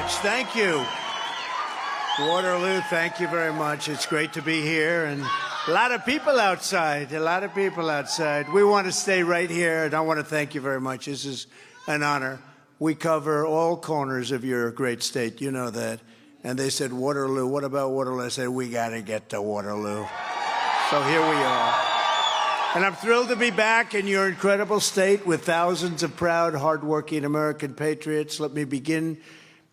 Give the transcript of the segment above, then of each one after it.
much. Thank you. Waterloo, thank you very much. It's great to be here, and a lot of people outside, We want to stay right here, and I want to thank you very much. This is an honor. We cover all corners of your great state. You know that. And they said, Waterloo, what about Waterloo? I said, we got to get to Waterloo. So here we are. And I'm thrilled to be back in your incredible state with thousands of proud, hardworking American patriots. Let me begin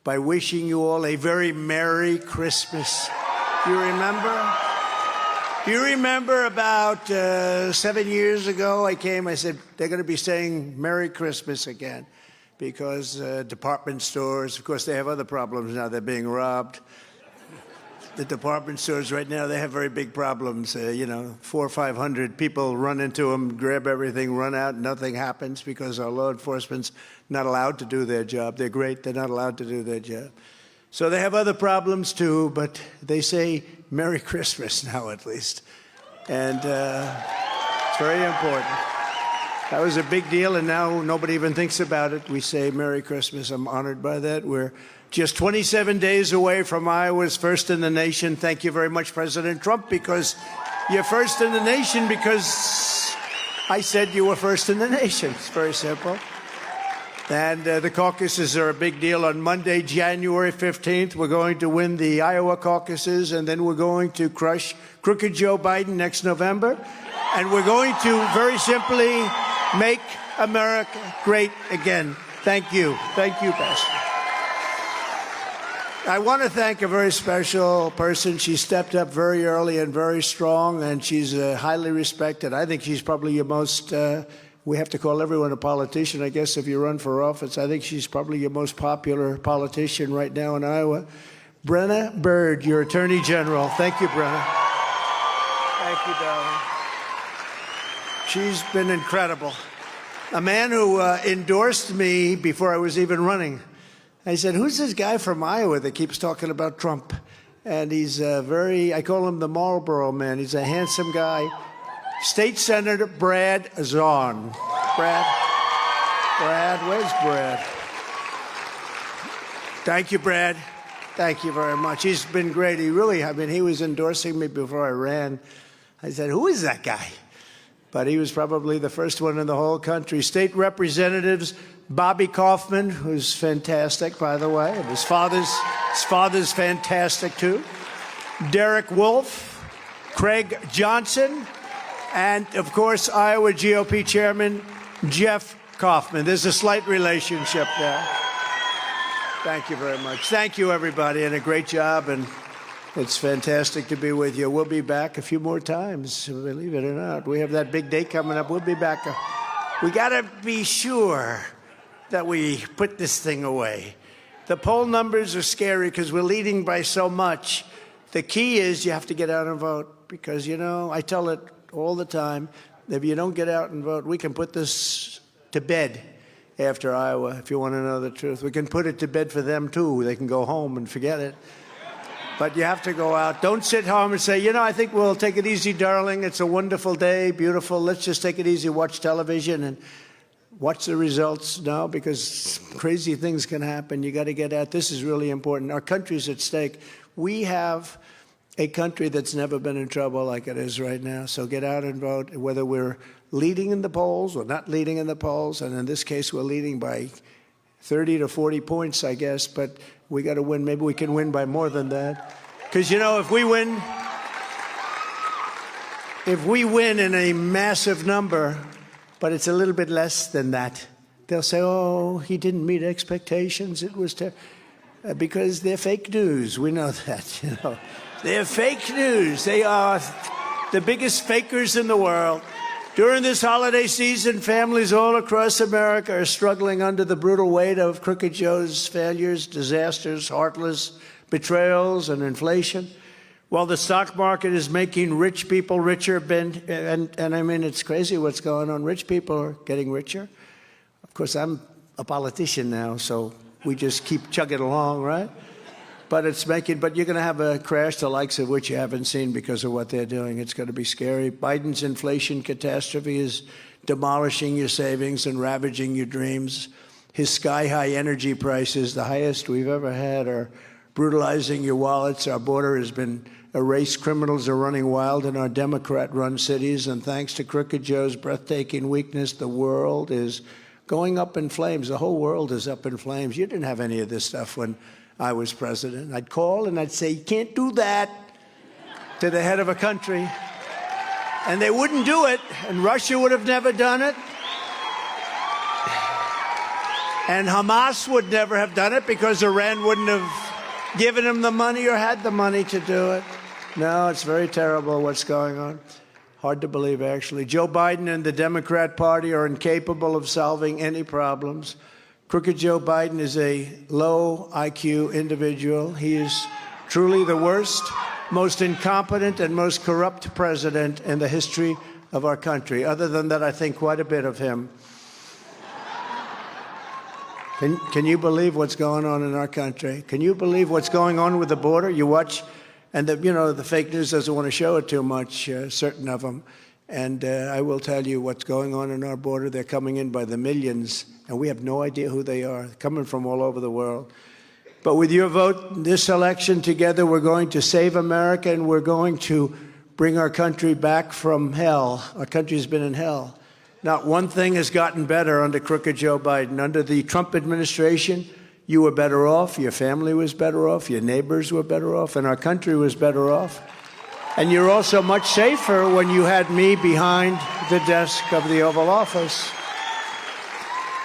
by wishing you all a very Merry Christmas. You remember? You remember about 7 years ago, I said, they're going to be saying Merry Christmas again because department stores, of course, they have other problems now. They're being robbed. The department stores right now, they have very big problems. 400 or 500 people run into them, grab everything, run out, nothing happens because our law enforcement's not allowed to do their job. They're great, they're not allowed to do their job. So they have other problems too, but they say Merry Christmas now at least. And it's very important. That was a big deal, and now nobody even thinks about it. We say Merry Christmas. I'm honored by that. We're just 27 days away from Iowa's first in the nation. Thank you very much, President Trump, because you're first in the nation because I said you were first in the nation. It's very simple. And the caucuses are a big deal. On Monday, January 15th, we're going to win the Iowa caucuses, and then we're going to crush crooked Joe Biden next November. And we're going to very simply make America great again. Thank you. Thank you, Pastor. I want to thank a very special person. She stepped up very early and very strong, and she's highly respected. I think she's probably your most, we have to call everyone a politician, I guess, if you run for office. I think she's probably your most popular politician right now in Iowa. Brenna Bird, your Attorney General. Thank you, Brenna. Thank you, darling. She's been incredible. A man who endorsed me before I was even running. I said, who's this guy from Iowa that keeps talking about Trump? And he's I call him the Marlboro Man. He's a handsome guy. State Senator Brad Zahn. Brad, where's Brad? Thank you, Brad. Thank you very much. He's been great. He was endorsing me before I ran. I said, who is that guy? But he was probably the first one in the whole country. State Representatives Bobby Kaufman, who's fantastic, by the way. His father's fantastic, too. Derek Wolf, Craig Johnson, and, of course, Iowa GOP Chairman Jeff Kaufman. There's a slight relationship there. Thank you very much. Thank you, everybody, and a great job. And it's fantastic to be with you. We'll be back a few more times, believe it or not. We have that big day coming up. We'll be back. We got to be sure that we put this thing away. The poll numbers are scary because we're leading by so much. The key is you have to get out and vote because, I tell it all the time, if you don't get out and vote, we can put this to bed after Iowa, if you want to know the truth. We can put it to bed for them, too. They can go home and forget it. But you have to go out. Don't sit home and say, I think we'll take it easy, darling. It's a wonderful day, beautiful. Let's just take it easy, watch television, and watch the results now because crazy things can happen. You got to get out. This is really important. Our country's at stake. We have a country that's never been in trouble like it is right now. So get out and vote, whether we're leading in the polls or not leading in the polls. And in this case, we're leading by 30 to 40 points, I guess. But we got to win. Maybe we can win by more than that. Because, if we win in a massive number, but it's a little bit less than that, they'll say, oh, he didn't meet expectations. It was because they're fake news. We know that, They're fake news. They are the biggest fakers in the world. During this holiday season, families all across America are struggling under the brutal weight of Crooked Joe's failures, disasters, heartless betrayals, and inflation. While the stock market is making rich people richer, and I mean, it's crazy what's going on. Rich people are getting richer. Of course, I'm a politician now, so we just keep chugging along, right? But you're going to have a crash the likes of which you haven't seen because of what they're doing. It's going to be scary. Biden's inflation catastrophe is demolishing your savings and ravaging your dreams. his sky-high energy prices, the highest we've ever had, are brutalizing your wallets. Our border has been erased. Criminals are running wild in our Democrat-run cities. And thanks to Crooked Joe's breathtaking weakness, the world is going up in flames. The whole world is up in flames. You didn't have any of this stuff when I was president. I'd call and I'd say, you can't do that, to the head of a country. And they wouldn't do it. And Russia would have never done it. And Hamas would never have done it because Iran wouldn't have given them the money or had the money to do it. No, it's very terrible what's going on. Hard to believe, actually. Joe Biden and the Democrat Party are incapable of solving any problems. Crooked Joe Biden is a low IQ individual. He is truly the worst, most incompetent, and most corrupt president in the history of our country. Other than that, I think quite a bit of him. Can you believe what's going on in our country? Can you believe what's going on with the border? You watch, and the fake news doesn't want to show it too much, certain of them. And I will tell you what's going on in our border. They're coming in by the millions, and we have no idea who they are, coming from all over the world. But with your vote this election, together we're going to save America, and we're going to bring our country back from hell. Our country's been in hell. Not one thing has gotten better under Crooked Joe Biden. Under the Trump administration, you were better off, your family was better off, your neighbors were better off, and our country was better off. And you're also much safer when you had me behind the desk of the Oval Office.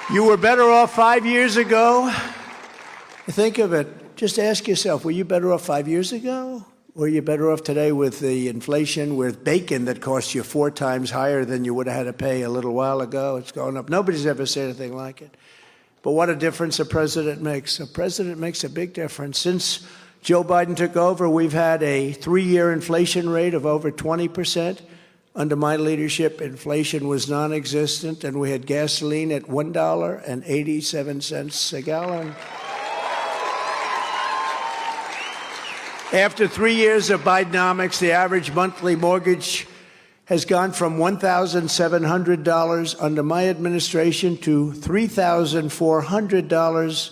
You were better off 5 years ago. Think of it. Just ask yourself, were you better off 5 years ago? Or are you better off today with the inflation, with bacon that costs you 4 times higher than you would have had to pay a little while ago? It's going up. Nobody's ever said anything like it. But what a difference a president makes. A president makes a big difference. Since Joe Biden took over, we've had a 3-year inflation rate of over 20%. Under my leadership, inflation was non-existent, and we had gasoline at $1.87 a gallon. After 3 years of Bidenomics, the average monthly mortgage has gone from $1,700 under my administration to $3,400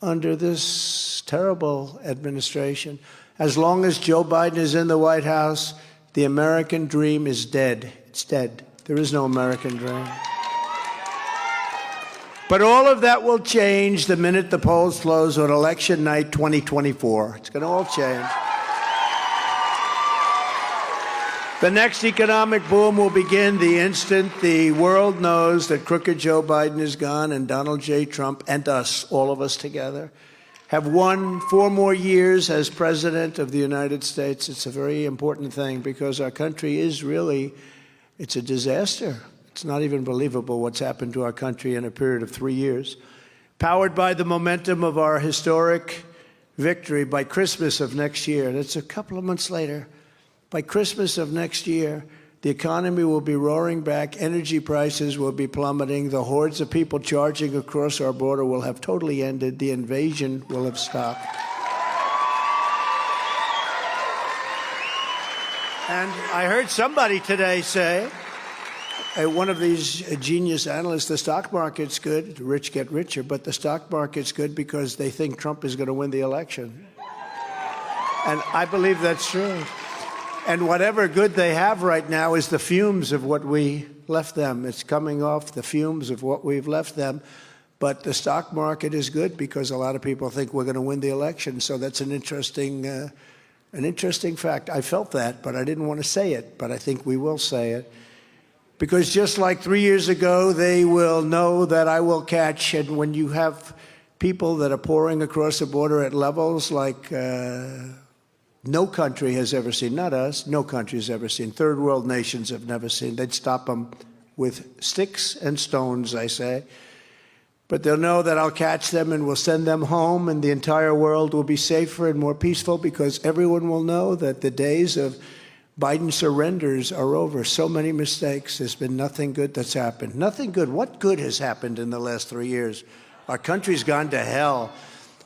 under this terrible administration. As long as Joe Biden is in the White House, the American dream is dead. It's dead. There is no American dream. But all of that will change the minute the polls close on election night 2024. It's going to all change. The next economic boom will begin the instant the world knows that Crooked Joe Biden is gone and Donald J. Trump and us, all of us together, have won 4 more years as President of the United States. It's a very important thing because our country is really, it's a disaster. It's not even believable what's happened to our country in a period of 3 years. Powered by the momentum of our historic victory, by Christmas of next year, that's a couple of months later, by Christmas of next year, the economy will be roaring back, energy prices will be plummeting, the hordes of people charging across our border will have totally ended, the invasion will have stopped. And I heard somebody today say, one of these genius analysts, the stock market's good, the rich get richer, but the stock market's good because they think Trump is going to win the election. And I believe that's true. And whatever good they have right now is the fumes of what we left them. It's coming off the fumes of what we've left them. But the stock market is good because a lot of people think we're going to win the election. So that's an interesting fact. I felt that, but I didn't want to say it. But I think we will say it. Because just like 3 years ago, they will know that I will catch. And when you have people that are pouring across the border at levels like no country has ever seen, not us, no country has ever seen, third world nations have never seen. They'd stop them with sticks and stones, I say. But they'll know that I'll catch them and we'll send them home, and the entire world will be safer and more peaceful because everyone will know that the days of Biden surrenders are over. So many mistakes. There's been nothing good that's happened. Nothing good. What good has happened in the last 3 years? Our country's gone to hell.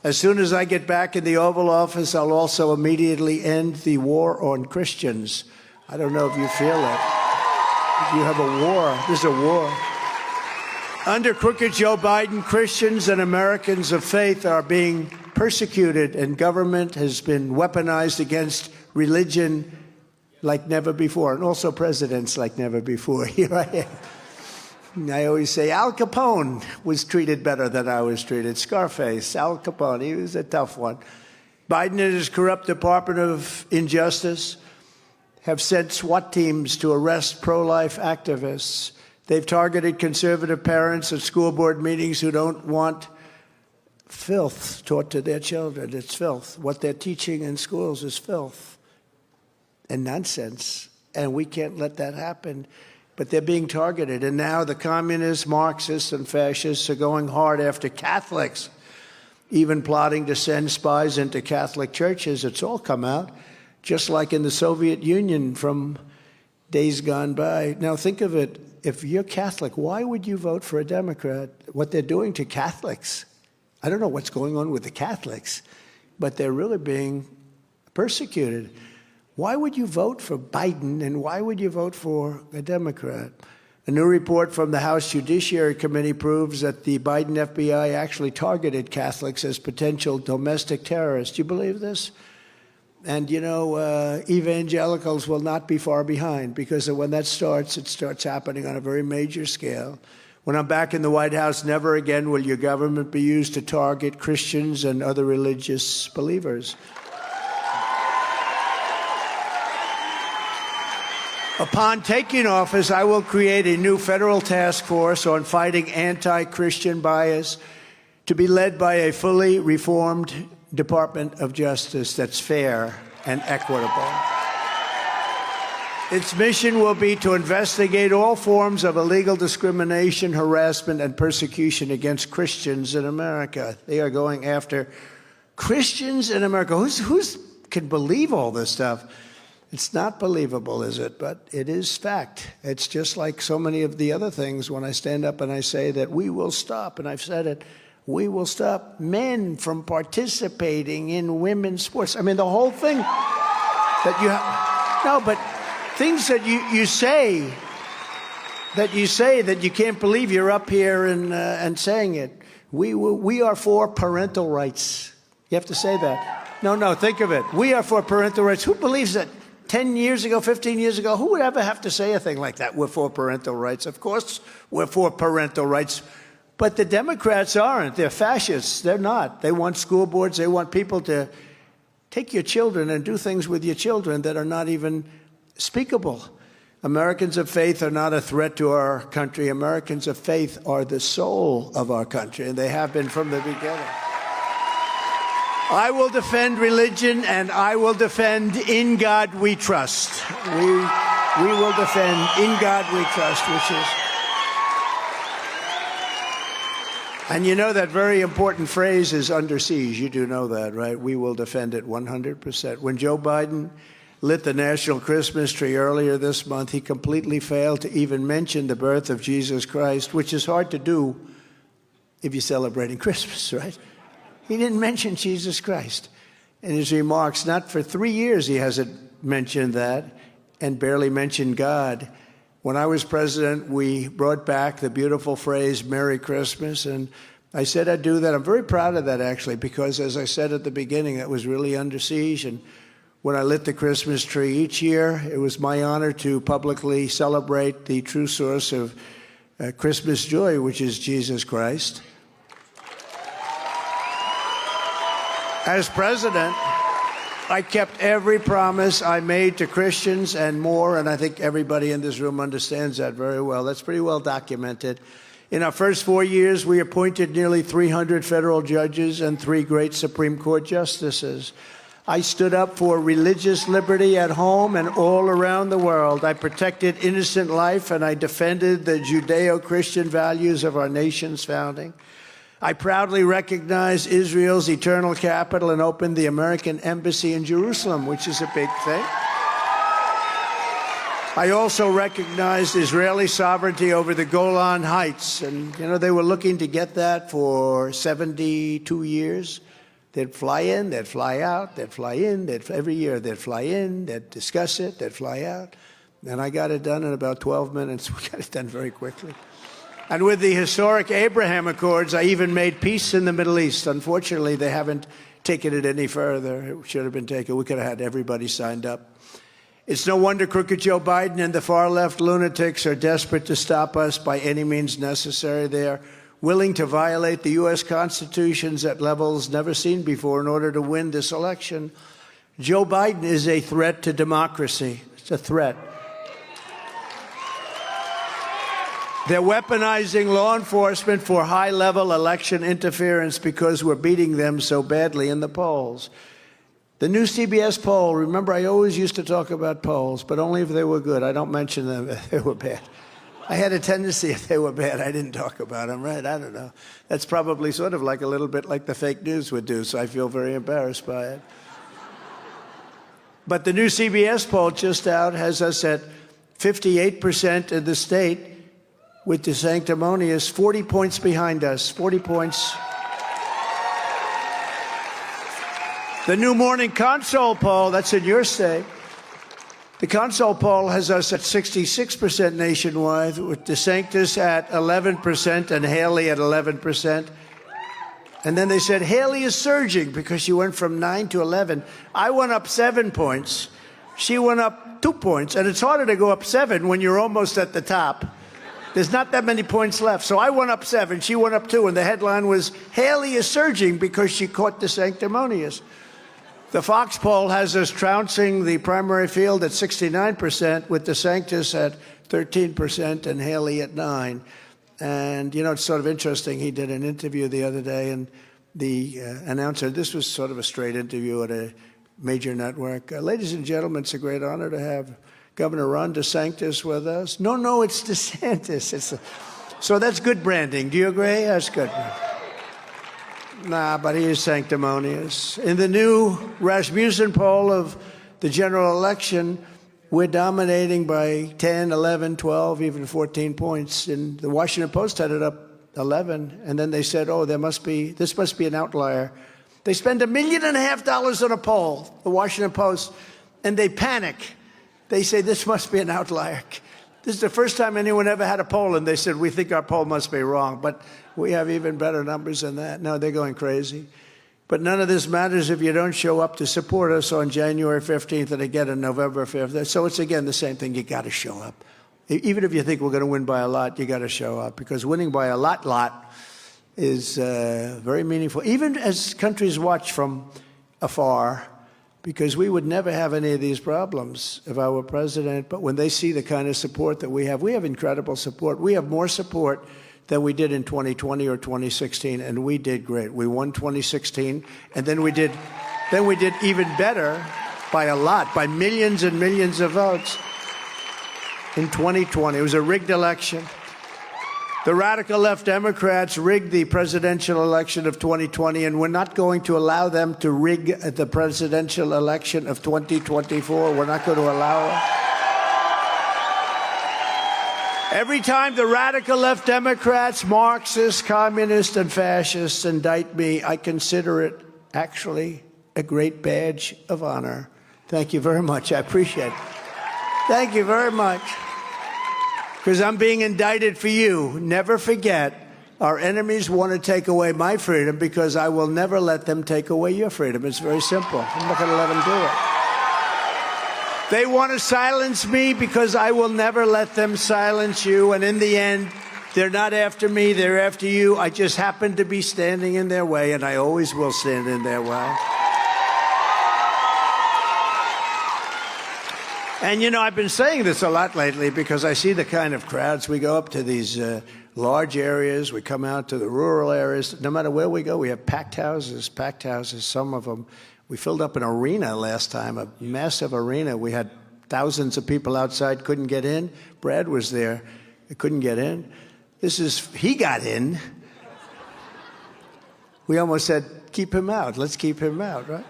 As soon as I get back in the Oval Office, I'll also immediately end the war on Christians. I don't know if you feel it. If you have a war, there's a war. Under crooked Joe Biden, Christians and Americans of faith are being persecuted, and government has been weaponized against religion like never before, and also presidents like never before. Here I am. I always say Al Capone was treated better than I was treated. Scarface, Al Capone, he was a tough one. Biden and his corrupt Department of Injustice have sent SWAT teams to arrest pro-life activists. They've targeted conservative parents at school board meetings who don't want filth taught to their children. It's filth. What they're teaching in schools is filth and nonsense, and we can't let that happen. But they're being targeted, and now the communists, Marxists, and fascists are going hard after Catholics, even plotting to send spies into Catholic churches. It's all come out, just like in the Soviet Union from days gone by. Now think of it. If you're Catholic, why would you vote for a Democrat? What they're doing to Catholics, I don't know what's going on with the Catholics, but they're really being persecuted. Why would you vote for Biden, and why would you vote for a Democrat? A new report from the House Judiciary Committee proves that the Biden FBI actually targeted Catholics as potential domestic terrorists. Do you believe this? And, you know, evangelicals will not be far behind, because when that starts, it starts happening on a very major scale. When I'm back in the White House, never again will your government be used to target Christians and other religious believers. Upon taking office, I will create a new federal task force on fighting anti-Christian bias to be led by a fully reformed Department of Justice that's fair and equitable. Its mission will be to investigate all forms of illegal discrimination, harassment, and persecution against Christians in America. They are going after Christians in America. Who's can believe all this stuff? It's not believable, is it? But it is fact. It's just like so many of the other things when I stand up and I say that we will stop, and I've said it, we will stop men from participating in women's sports. I mean, the whole thing that you have, no, but things that you say that you can't believe you're up here and saying it. We are for parental rights. You have to say that. No, think of it. We are for parental rights. Who believes that? 10 years ago, 15 years ago, who would ever have to say a thing like that? We're for parental rights. Of course we're for parental rights. But the Democrats aren't. They're fascists. They're not. They want school boards. They want people to take your children and do things with your children that are not even speakable. Americans of faith are not a threat to our country. Americans of faith are the soul of our country, and they have been from the beginning. I will defend religion, and I will defend In God We Trust. We will defend In God We Trust, which is... And you know that very important phrase is under siege. You do know that, right? We will defend it 100%. When Joe Biden lit the national Christmas tree earlier this month, he completely failed to even mention the birth of Jesus Christ, which is hard to do if you're celebrating Christmas, right? He didn't mention Jesus Christ in his remarks. Not for 3 years he hasn't mentioned that, and barely mentioned God. When I was president, we brought back the beautiful phrase, Merry Christmas, and I said I'd do that. I'm very proud of that, actually, because as I said at the beginning, it was really under siege. And when I lit the Christmas tree each year, it was my honor to publicly celebrate the true source of Christmas joy, which is Jesus Christ. As president, I kept every promise I made to Christians and more, and I think everybody in this room understands that very well. That's pretty well documented. In our first 4 years, we appointed nearly 300 federal judges and 3 great Supreme Court justices. I stood up for religious liberty at home and all around the world. I protected innocent life, and I defended the Judeo-Christian values of our nation's founding. I proudly recognized Israel's eternal capital and opened the American embassy in Jerusalem, which is a big thing. I also recognized Israeli sovereignty over the Golan Heights. And, you know, they were looking to get that for 72 years. They'd fly in, they'd fly out, they'd fly in, every year they'd fly in, they'd discuss it, they'd fly out. And I got it done in about 12 minutes. We got it done very quickly. And with the historic Abraham Accords, I even made peace in the Middle East. Unfortunately, they haven't taken it any further. It should have been taken. We could have had everybody signed up. It's no wonder crooked Joe Biden and the far-left lunatics are desperate to stop us by any means necessary. They are willing to violate the U.S. Constitution at levels never seen before in order to win this election. Joe Biden is a threat to democracy. It's a threat. They're weaponizing law enforcement for high-level election interference because we're beating them so badly in the polls. The new CBS poll, remember I always used to talk about polls, but only if they were good. I don't mention them if they were bad. I had a tendency if they were bad, I didn't talk about them, right? I don't know. That's probably sort of like a little bit like the fake news would do, so I feel very embarrassed by it. But the new CBS poll just out has us at 58% in the state, with the sanctimonious 40 points behind us, 40 points. The new Morning Consult poll, that's in your state. The Consult poll has us at 66% nationwide, with DeSantis at 11% and Haley at 11%. And then they said Haley is surging because she went from 9 to 11. I went up 7 points. She went up 2 points. And it's harder to go up 7 when you're almost at the top. There's not that many points left. So I went up 7, she went up 2, and the headline was, Haley is surging because she caught the sanctimonious. The Fox poll has us trouncing the primary field at 69%, with DeSantis at 13% and Haley at 9%. And, you know, it's sort of interesting. He did an interview the other day, and the announcer, this was sort of a straight interview at a major network. Ladies and gentlemen, it's a great honor to have Governor Ron DeSantis with us. No, it's DeSantis. So that's good branding. Do you agree? That's good. Nah, but he is sanctimonious. In the new Rasmussen poll of the general election, we're dominating by 10, 11, 12, even 14 points. And the Washington Post had it up 11. And then they said, oh, this must be an outlier. They spend $1.5 million on a poll, the Washington Post, and they panic. They say, this must be an outlier. This is the first time anyone ever had a poll, and they said, we think our poll must be wrong. But we have even better numbers than that. No, they're going crazy. But none of this matters if you don't show up to support us on January 15th and again on November 5th. So it's, again, the same thing. You got to show up. Even if you think we're going to win by a lot, you got to show up, because winning by a lot is very meaningful, even as countries watch from afar, because we would never have any of these problems if I were president. But when they see the kind of support that we have incredible support. We have more support than we did in 2020 or 2016, and we did great. We won 2016, and then we did even better by a lot, by millions and millions of votes in 2020. It was a rigged election. The radical left Democrats rigged the presidential election of 2020, and we're not going to allow them to rig the presidential election of 2024. We're not going to allow it. Every time the radical left Democrats, Marxists, communists, and fascists indict me, I consider it actually a great badge of honor. Thank you very much. I appreciate it. Thank you very much. Because I'm being indicted for you. Never forget, our enemies want to take away my freedom because I will never let them take away your freedom. It's very simple. I'm not going to let them do it. They want to silence me because I will never let them silence you. And in the end, they're not after me, they're after you. I just happen to be standing in their way, and I always will stand in their way. And, you know, I've been saying this a lot lately because I see the kind of crowds. We go up to these large areas. We come out to the rural areas. No matter where we go, we have packed houses, some of them. We filled up an arena last time, a massive arena. We had thousands of people outside, couldn't get in. Brad was there. He couldn't get in. He got in. We almost said, keep him out. Let's keep him out, right?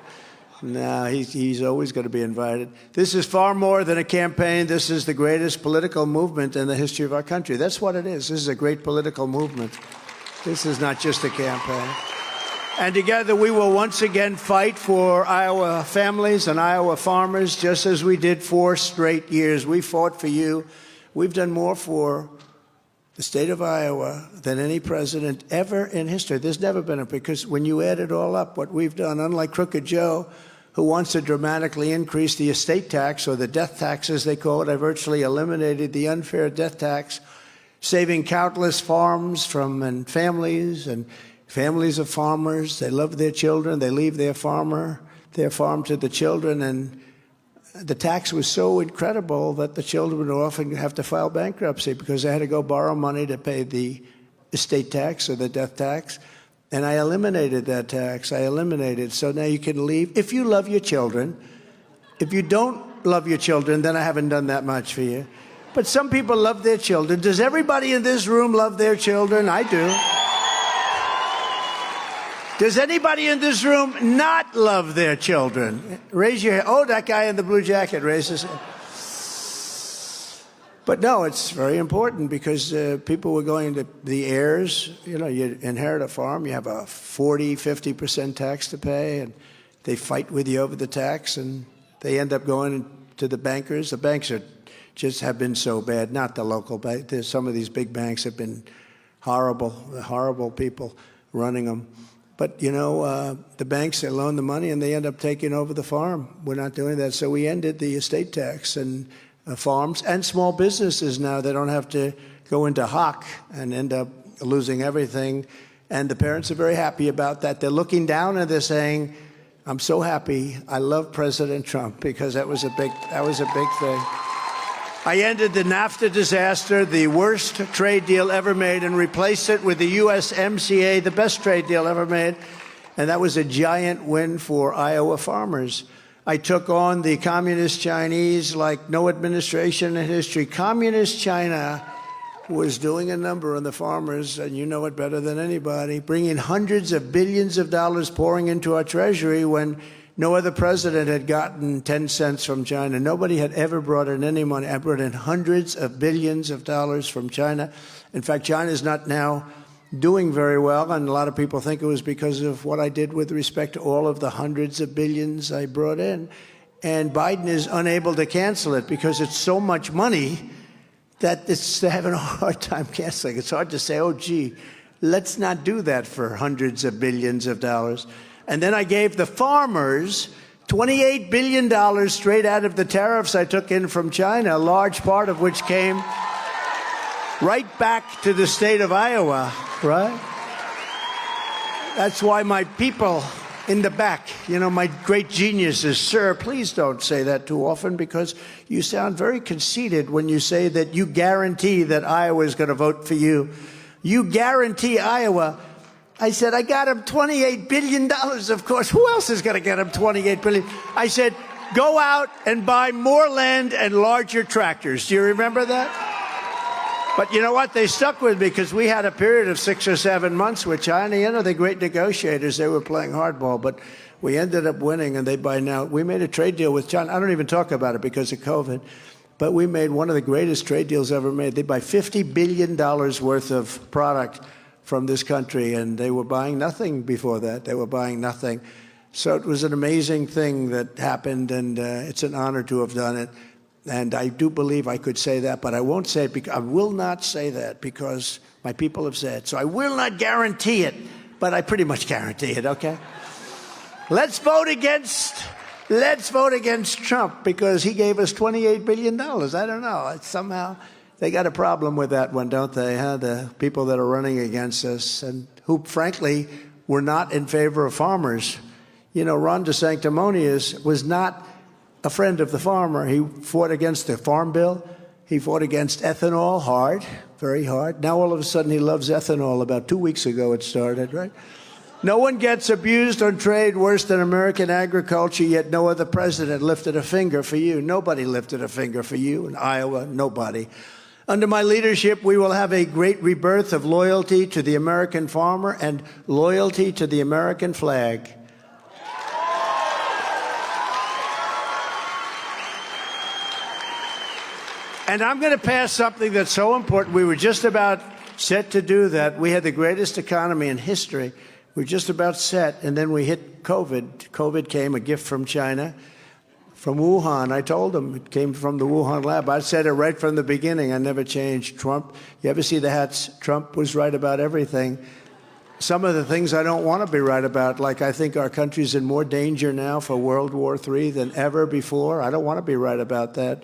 No, he's always going to be invited. This is far more than a campaign. This is the greatest political movement in the history of our country. That's what it is. This is a great political movement. This is not just a campaign. And together we will once again fight for Iowa families and Iowa farmers, just as we did 4 straight years. We fought for you. We've done more for the state of Iowa, than any president ever in history. There's never been because when you add it all up, what we've done, unlike Crooked Joe, who wants to dramatically increase the estate tax, or the death tax as they call it, I virtually eliminated the unfair death tax, saving countless farms and families of farmers. They love their children. They leave their farm to the children, and the tax was so incredible that the children would often have to file bankruptcy because they had to go borrow money to pay the estate tax or the death tax. And I eliminated that tax. I eliminated. So now you can leave if you love your children. If you don't love your children, then I haven't done that much for you. But some people love their children. Does everybody in this room love their children? I do. Does anybody in this room not love their children? Raise your hand. Oh, that guy in the blue jacket raises his hand. But no, it's very important because people were going to the heirs. You know, you inherit a farm, you have a 40-50% tax to pay, and they fight with you over the tax, and they end up going to the bankers. The banks have been so bad, not the local bank. Some of these big banks have been horrible people running them. But, you know, the banks, they loan the money and they end up taking over the farm. We're not doing that. So we ended the estate tax, and farms and small businesses now, they don't have to go into hock and end up losing everything. And the parents are very happy about that. They're looking down and they're saying, I'm so happy. I love President Trump, because that was a big thing. I ended the NAFTA disaster, the worst trade deal ever made, and replaced it with the USMCA, the best trade deal ever made. And that was a giant win for Iowa farmers. I took on the communist Chinese like no administration in history. Communist China was doing a number on the farmers, and you know it better than anybody, bringing hundreds of billions of dollars pouring into our treasury when no other president had gotten 10 cents from China. Nobody had ever brought in any money. I brought in hundreds of billions of dollars from China. In fact, China is not now doing very well, and a lot of people think it was because of what I did with respect to all of the hundreds of billions I brought in. And Biden is unable to cancel it because it's so much money that they're having a hard time canceling. It's hard to say, oh, gee, let's not do that for hundreds of billions of dollars. And then I gave the farmers $28 billion straight out of the tariffs I took in from China, a large part of which came right back to the state of Iowa, right? That's why my people in the back, you know, my great geniuses, sir, please don't say that too often, because you sound very conceited when you say that you guarantee that Iowa is going to vote for you. You guarantee Iowa. I said, I got him $28 billion, of course. Who else is going to get him $28 billion? I said, go out and buy more land and larger tractors. Do you remember that? But you know what? They stuck with me because we had a period of 6 or 7 months with China. You know, they're great negotiators. They were playing hardball, but we ended up winning, and we made a trade deal with China. I don't even talk about it because of COVID, but we made one of the greatest trade deals ever made. They buy $50 billion worth of product from this country, and they were buying nothing before that. They were buying nothing. So it was an amazing thing that happened, and it's an honor to have done it. And I do believe I could say that, but I won't say it. I will not say that because my people have said. So I will not guarantee it, but I pretty much guarantee it, okay? Let's vote against Trump because he gave us $28 billion. I don't know. Somehow they got a problem with that one, don't they? Huh? The people that are running against us, and who, frankly, were not in favor of farmers. You know, Ron DeSanctimonious was not a friend of the farmer. He fought against the Farm Bill. He fought against ethanol hard, very hard. Now all of a sudden he loves ethanol. About 2 weeks ago it started, right? No one gets abused on trade worse than American agriculture, yet no other president lifted a finger for you. Nobody lifted a finger for you in Iowa, nobody. Under my leadership, we will have a great rebirth of loyalty to the American farmer and loyalty to the American flag. And I'm going to pass something that's so important. We were just about set to do that. We had the greatest economy in history. We were just about set, and then we hit COVID. COVID came, a gift from China. from Wuhan. I told him it came from the Wuhan lab. I said it right from the beginning. I never changed. Trump, you ever see the hats? Trump was right about everything. Some of the things I don't want to be right about, like I think our country's in more danger now for World War III than ever before. I don't want to be right about that.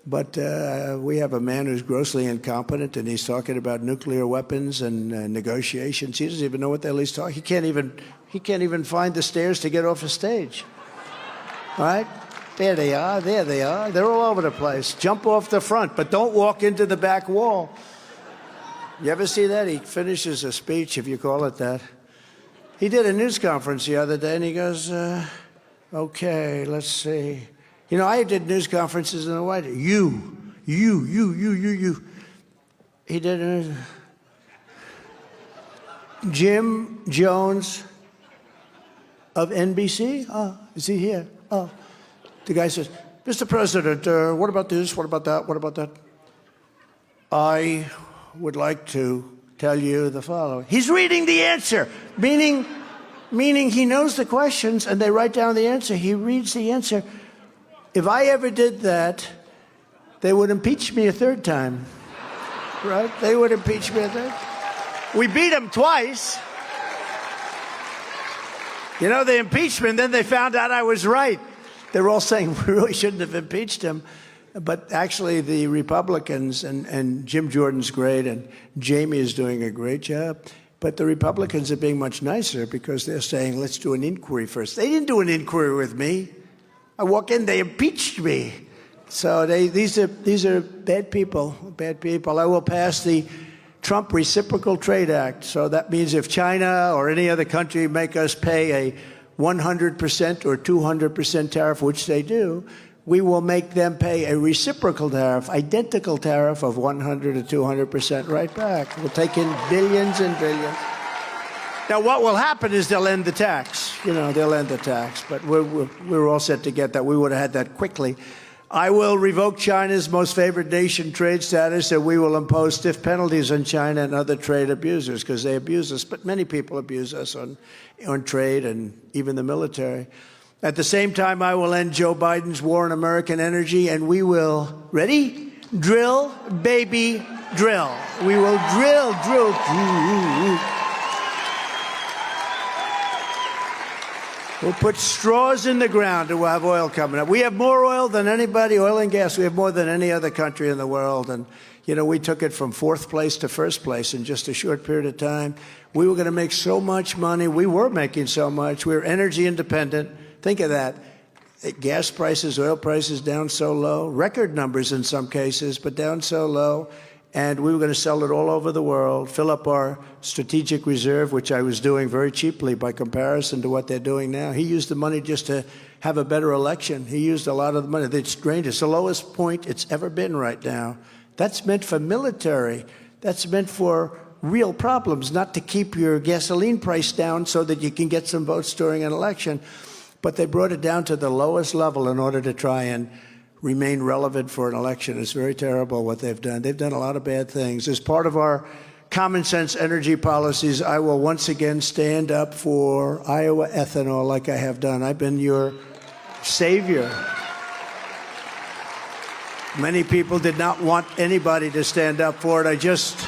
But we have a man who's grossly incompetent, and he's talking about nuclear weapons and negotiations. He doesn't even know what the hell he's talking. He can't even find the stairs to get off the stage. All right? There they are. There they are. They're all over the place. Jump off the front, but don't walk into the back wall. You ever see that? He finishes a speech, if you call it that. He did a news conference the other day, and he goes, okay, let's see. You know, I did news conferences in the White House. You. He did a Jim Jones of NBC. Oh, is he here? Oh. The guy says, Mr. President, what about this? What about that? What about that? I would like to tell you the following. He's reading the answer, meaning he knows the questions and they write down the answer. He reads the answer. If I ever did that, they would impeach me a third time, right? They would impeach me a third. We beat him twice. You know, the impeachment, then they found out I was right. They're all saying we really shouldn't have impeached him. But actually, the Republicans, and Jim Jordan's great, and Jamie is doing a great job, but the Republicans are being much nicer because they're saying, let's do an inquiry first. They didn't do an inquiry with me. I walk in, they impeached me. So these are bad people, bad people. I will pass the Trump Reciprocal Trade Act. So that means if China or any other country make us pay a 100% or 200% tariff, which they do, we will make them pay a reciprocal tariff, identical tariff of 100 or 200% right back. We'll take in billions and billions. Now, what will happen is they'll end the tax. You know, they'll end the tax. But we're all set to get that. We would have had that quickly. I will revoke China's most favored nation trade status, and we will impose stiff penalties on China and other trade abusers because they abuse us. But many people abuse us on trade and even the military. At the same time, I will end Joe Biden's war on American energy, and we will, ready? Drill, baby, drill. We will drill. We'll put straws in the ground and we'll have oil coming up. We have more oil than anybody, oil and gas. We have more than any other country in the world. And, you know, we took it from fourth place to first place in just a short period of time. We were going to make so much money. We were making so much. We were energy independent. Think of that. Gas prices, oil prices down so low. Record numbers in some cases, but down so low. And we were going to sell it all over the world, fill up our strategic reserve, which I was doing very cheaply by comparison to what they're doing now. He used the money just to have a better election. He used a lot of the money. It's drained. It's the lowest point it's ever been right now. That's meant for military. That's meant for real problems, not to keep your gasoline price down so that you can get some votes during an election. But they brought it down to the lowest level in order to try and remain relevant for an election. It's very terrible what they've done. They've done a lot of bad things. As part of our common sense energy policies, I will once again stand up for Iowa ethanol like I have done. I've been your savior. Many people did not want anybody to stand up for it. I just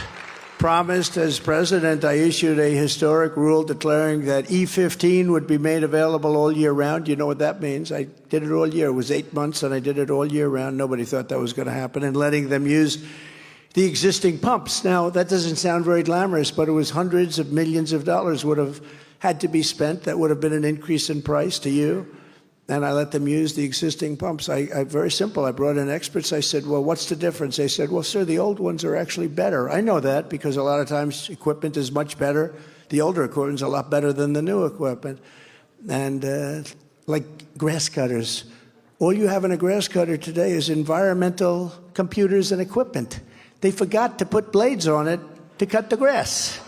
promised as president, I issued a historic rule declaring that E15 would be made available all year round. You know what that means. I did it all year. It was 8 months, and I did it all year round. Nobody thought that was going to happen, and letting them use the existing pumps. Now, that doesn't sound very glamorous, but it was hundreds of millions of dollars would have had to be spent. That would have been an increase in price to you. And I let them use the existing pumps. Very simple. I brought in experts. I said, well, what's the difference? They said, well, sir, the old ones are actually better. I know that because a lot of times equipment is much better. The older equipment's a lot better than the new equipment. And like grass cutters. All you have in a grass cutter today is environmental computers and equipment. They forgot to put blades on it to cut the grass.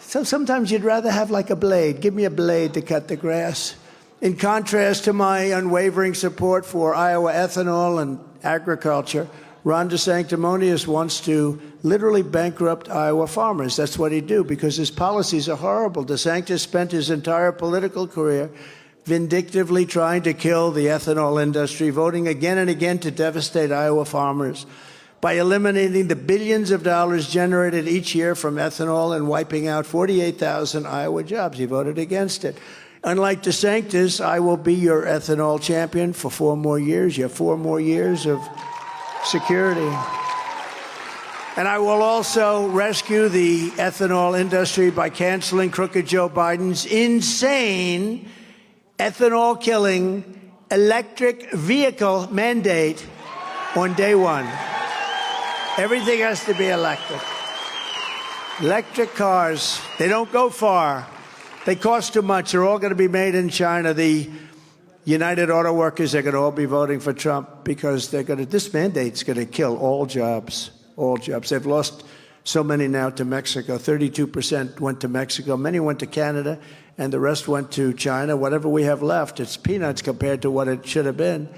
So sometimes you'd rather have like a blade. Give me a blade to cut the grass. In contrast to my unwavering support for Iowa ethanol and agriculture, Ron DeSanctimonious wants to literally bankrupt Iowa farmers. That's what he'd do because his policies are horrible. DeSantis spent his entire political career vindictively trying to kill the ethanol industry, voting again and again to devastate Iowa farmers by eliminating the billions of dollars generated each year from ethanol and wiping out 48,000 Iowa jobs. He voted against it. Unlike DeSantis, I will be your ethanol champion for 4 more years. You have 4 more years of security. And I will also rescue the ethanol industry by canceling crooked Joe Biden's insane ethanol-killing electric vehicle mandate on day one. Everything has to be electric. Electric cars, they don't go far. They cost too much. They're all going to be made in China. The United Auto Workers are going to all be voting for Trump because this mandate's going to kill all jobs. All jobs. They've lost so many now to Mexico. 32% went to Mexico. Many went to Canada, and the rest went to China. Whatever we have left, it's peanuts compared to what it should have been.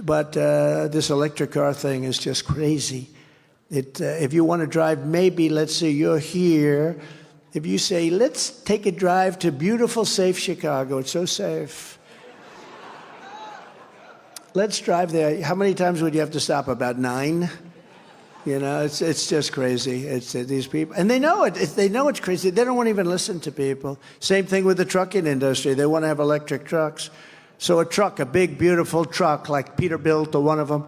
But this electric car thing is just crazy. If you want to drive, maybe, let's say you're here. If you say, let's take a drive to beautiful, safe Chicago. It's so safe. Let's drive there. How many times would you have to stop? About 9? You know, it's just crazy. It's these people, and they know it. They know it's crazy. They don't want to even listen to people. Same thing with the trucking industry. They want to have electric trucks. So a truck, a big, beautiful truck like Peterbilt or one of them,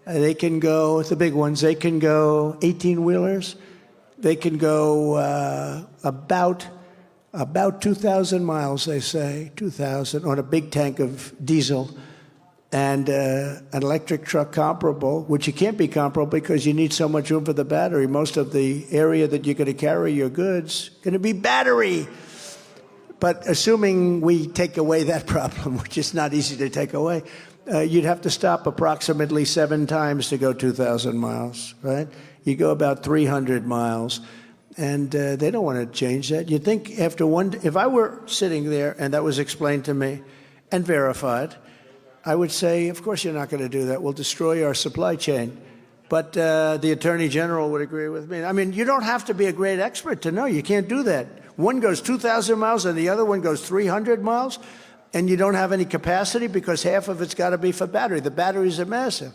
they can go, the big ones, they can go 18-wheelers. They can go about 2,000 miles, they say, 2,000, on a big tank of diesel. And an electric truck comparable, which you can't be comparable because you need so much room for the battery. Most of the area that you're going to carry your goods going to be battery. But assuming we take away that problem, which is not easy to take away, you'd have to stop approximately 7 times to go 2,000 miles, right? You go about 300 miles, and they don't want to change that. You'd think after if I were sitting there and that was explained to me and verified, I would say, of course you're not going to do that. We'll destroy our supply chain. But the Attorney General would agree with me. I mean, you don't have to be a great expert to know. You can't do that. One goes 2,000 miles and the other one goes 300 miles, and you don't have any capacity because half of it's got to be for battery. The batteries are massive.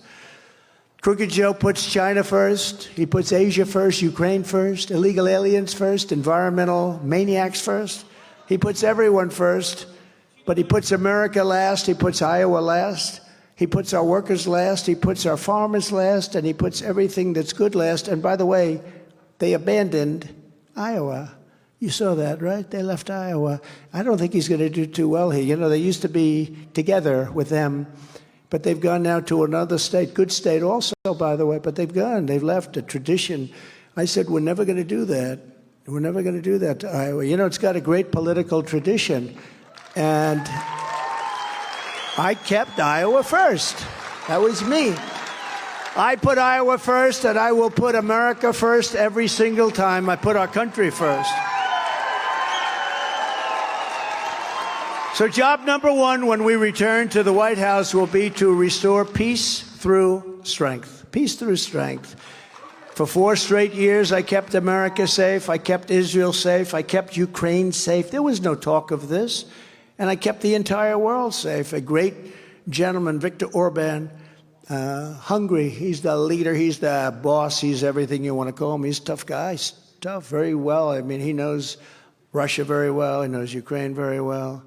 Crooked Joe puts China first. He puts Asia first, Ukraine first, illegal aliens first, environmental maniacs first. He puts everyone first. But he puts America last, he puts Iowa last, he puts our workers last, he puts our farmers last, and he puts everything that's good last. And by the way, they abandoned Iowa. You saw that, right? They left Iowa. I don't think he's going to do too well here. You know, they used to be together with them, but they've gone now to another state, good state also, by the way, but they've left a tradition. I said, we're never going to do that. We're never going to do that to Iowa. You know, it's got a great political tradition. And I kept Iowa first. That was me. I put Iowa first, and I will put America first every single time. I put our country first. So job number 1 when we return to the White House will be to restore peace through strength. Peace through strength. For 4 straight years, I kept America safe. I kept Israel safe. I kept Ukraine safe. There was no talk of this. And I kept the entire world safe. A great gentleman, Viktor Orban, Hungary. He's the leader. He's the boss. He's everything you want to call him. He's a tough guy. He's tough, very well. I mean, he knows Russia very well. He knows Ukraine very well.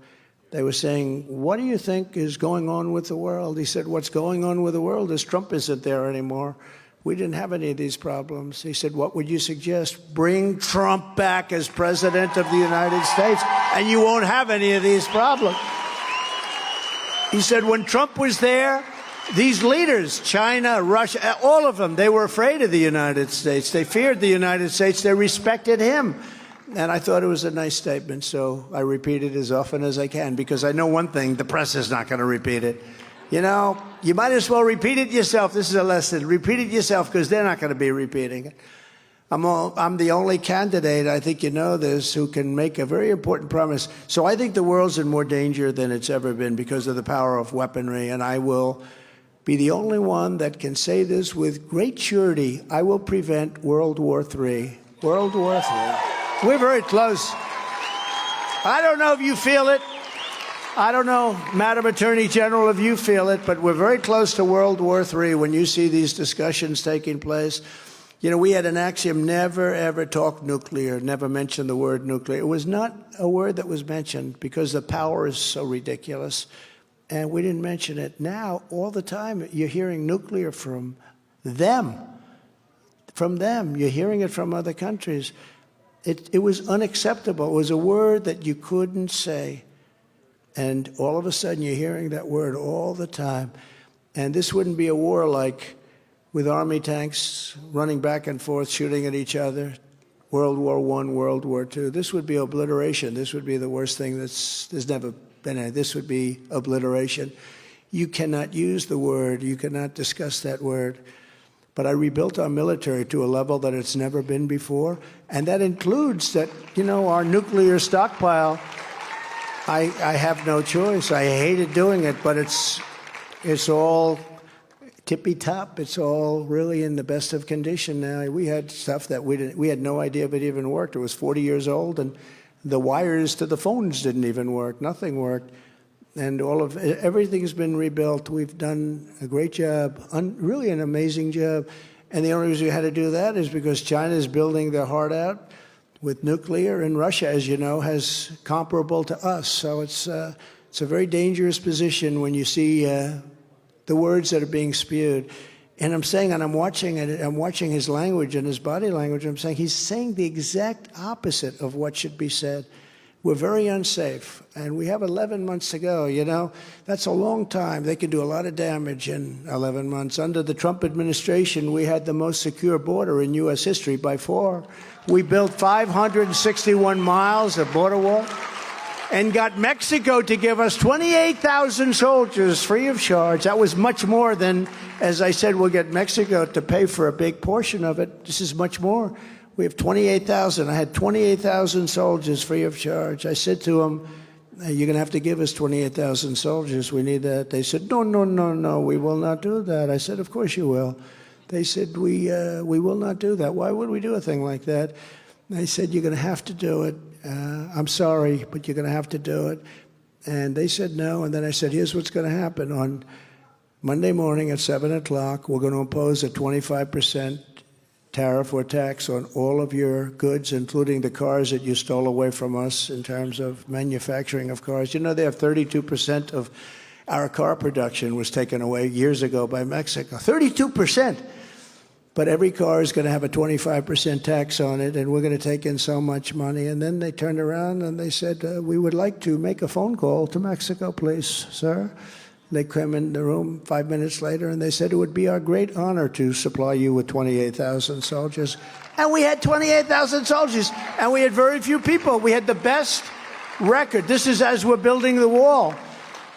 They were saying, what do you think is going on with the world? He said, what's going on with the world is Trump isn't there anymore. We didn't have any of these problems. He said, what would you suggest? Bring Trump back as president of the United States, and you won't have any of these problems. He said, when Trump was there, these leaders, China, Russia, all of them, they were afraid of the United States. They feared the United States. They respected him. And I thought it was a nice statement, so I repeat it as often as I can, because I know one thing, the press is not going to repeat it. You know, you might as well repeat it yourself. This is a lesson. Repeat it yourself, because they're not going to be repeating it. I'm the only candidate, I think you know this, who can make a very important promise. So I think the world's in more danger than it's ever been because of the power of weaponry, and I will be the only one that can say this with great surety. I will prevent World War III. World War III. We're very close. I don't know if you feel it. I don't know, Madam Attorney General, if you feel it, but we're very close to World War III when you see these discussions taking place. You know, we had an axiom, never, ever talk nuclear, never mention the word nuclear. It was not a word that was mentioned because the power is so ridiculous, and we didn't mention it. Now, all the time, you're hearing nuclear from them. From them. You're hearing it from other countries. It was unacceptable. It was a word that you couldn't say. And all of a sudden, you're hearing that word all the time. And this wouldn't be a war like with army tanks running back and forth, shooting at each other, World War I, World War II. This would be obliteration. This would be the worst thing there's never been. This would be obliteration. You cannot use the word. You cannot discuss that word. But I rebuilt our military to a level that it's never been before. And that includes that, you know, our nuclear stockpile. I have no choice. I hated doing it, but it's all tippy-top. It's all really in the best of condition now. We had stuff that we had no idea if it even worked. It was 40 years old, and the wires to the phones didn't even work. Nothing worked. And everything's been rebuilt. We've done a great job, really an amazing job. And the only reason we had to do that is because China is building their heart out with nuclear, and Russia, as you know, has comparable to us. So it's a very dangerous position when you see the words that are being spewed. And I'm saying, and I'm watching his language and his body language, I'm saying he's saying the exact opposite of what should be said. We're very unsafe, and we have 11 months to go. You know, that's a long time. They can do a lot of damage in 11 months. Under the Trump administration, we had the most secure border in U.S. history by far. We built 561 miles of border wall and got Mexico to give us 28,000 soldiers free of charge. That was much more than, as I said, we'll get Mexico to pay for a big portion of it. This is much more. We have 28,000. I had 28,000 soldiers free of charge. I said to them, you're going to have to give us 28,000 soldiers. We need that. They said, no, no, no, no, we will not do that. I said, of course you will. They said, we will not do that. Why would we do a thing like that? And I said, you're going to have to do it. I'm sorry, but you're going to have to do it. And they said no. And then I said, here's what's going to happen. On Monday morning at 7 o'clock, we're going to impose a 25% tariff or tax on all of your goods, including the cars that you stole away from us in terms of manufacturing of cars. You know, they have 32% of our car production was taken away years ago by Mexico. 32%. But every car is going to have a 25% tax on it, and we're going to take in so much money. And then they turned around and they said, we would like to make a phone call to Mexico, please, sir. They came in the room 5 minutes later, and they said it would be our great honor to supply you with 28,000 soldiers. And we had 28,000 soldiers, and we had very few people. We had the best record. This is as we're building the wall.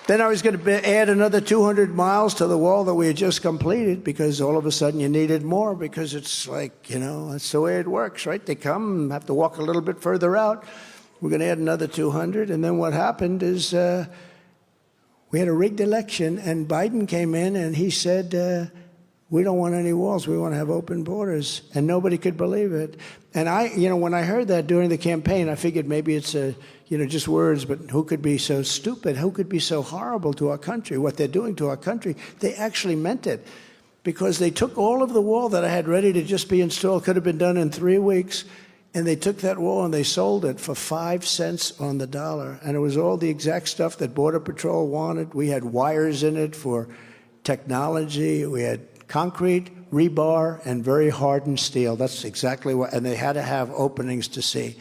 Then I was going to add another 200 miles to the wall that we had just completed, because all of a sudden you needed more, because it's like, you know, that's the way it works, right? They come, have to walk a little bit further out. We're going to add another 200. And then what happened is we had a rigged election, and Biden came in and he said, we don't want any walls. We want to have open borders. And nobody could believe it. And when I heard that during the campaign, I figured maybe it's just words, but who could be so stupid? Who could be so horrible to our country? What they're doing to our country, they actually meant it, because they took all of the wall that I had ready to just be installed, could have been done in 3 weeks, and they took that wall and they sold it for 5 cents on the dollar. And it was all the exact stuff that Border Patrol wanted. We had wires in it for technology. We had concrete, rebar, and very hardened steel. That's exactly what, and they had to have openings to see.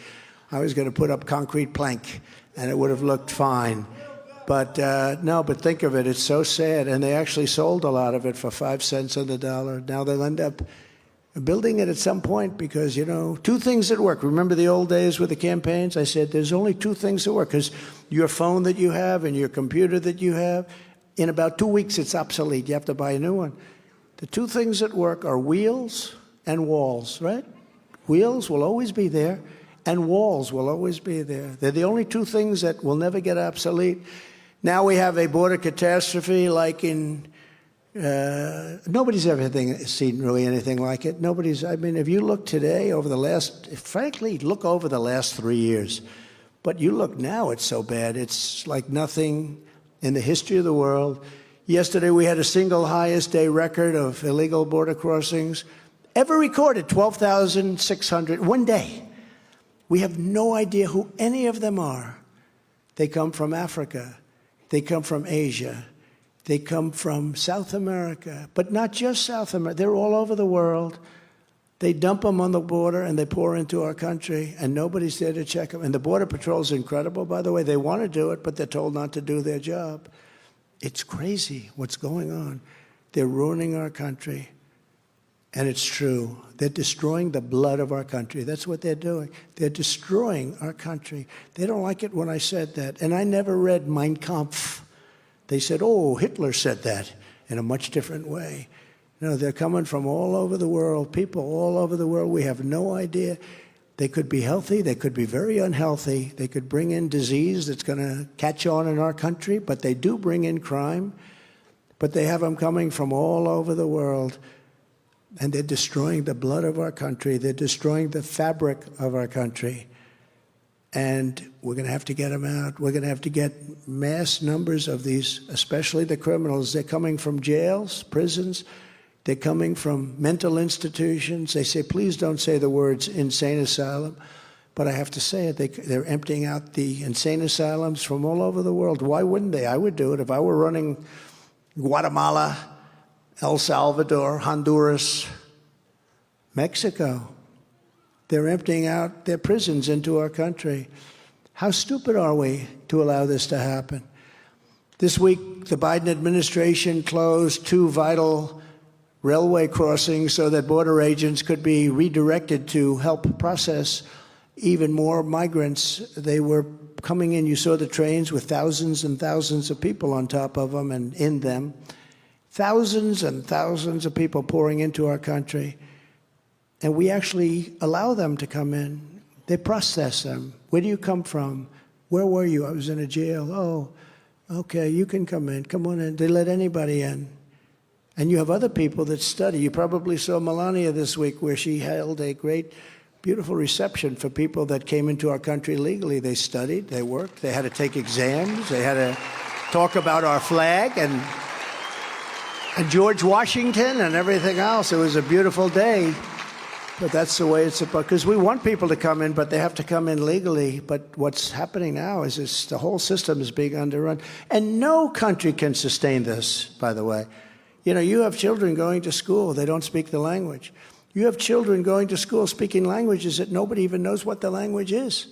I was going to put up concrete plank, and it would have looked fine. But no, but think of it, it's so sad. And they actually sold a lot of it for 5 cents on the dollar. Now they'll end up building it at some point, because, two things that work. Remember the old days with the campaigns? I said there's only 2 things that work, because your phone that you have and your computer that you have, in about 2 weeks it's obsolete. You have to buy a new one. The 2 things that work are wheels and walls, right? Wheels will always be there, and walls will always be there. They're the only 2 things that will never get obsolete. Now we have a border catastrophe like in, nobody's ever seen really anything like it. If you look today look over the last 3 years, But you look now, it's so bad. It's like nothing in the history of the world. Yesterday, we had a single highest day record of illegal border crossings ever recorded, 12,600, one day. We have no idea who any of them are. They come from Africa. They come from Asia. They come from South America, but not just South America. They're all over the world. They dump them on the border and they pour into our country, and nobody's there to check them. And the Border Patrol is incredible, by the way. They want to do it, but they're told not to do their job. It's crazy what's going on. They're ruining our country, and it's true. They're destroying the blood of our country. That's what they're doing. They're destroying our country. They don't like it when I said that, and I never read Mein Kampf. They said, oh, Hitler said that in a much different way. No, they're coming from all over the world, people all over the world. We have no idea. They could be healthy. They could be very unhealthy. They could bring in disease that's going to catch on in our country, but they do bring in crime. But they have them coming from all over the world, and they're destroying the blood of our country. They're destroying the fabric of our country. And we're going to have to get them out. We're going to have to get mass numbers of these, especially the criminals. They're coming from jails, prisons. They're coming from mental institutions. They say, please don't say the words insane asylum. But I have to say it. They're emptying out the insane asylums from all over the world. Why wouldn't they? I would do it. If I were running Guatemala, El Salvador, Honduras, Mexico, they're emptying out their prisons into our country. How stupid are we to allow this to happen? This week, the Biden administration closed 2 vital railway crossings so that border agents could be redirected to help process even more migrants. They were coming in. You saw the trains with thousands and thousands of people on top of them and in them. Thousands and thousands of people pouring into our country. And we actually allow them to come in. They process them. Where do you come from? Where were you? I was in a jail. Oh, okay, you can come in. Come on in. They let anybody in. And you have other people that study. You probably saw Melania this week where she held a great, beautiful reception for people that came into our country legally. They studied, they worked, they had to take exams, they had to talk about our flag and George Washington and everything else. It was a beautiful day. But that's the way it's supposed, because we want people to come in, but they have to come in legally. But what's happening now is the whole system is being underrun. And no country can sustain this, by the way. You know, you have children going to school. They don't speak the language. You have children going to school speaking languages that nobody even knows what the language is.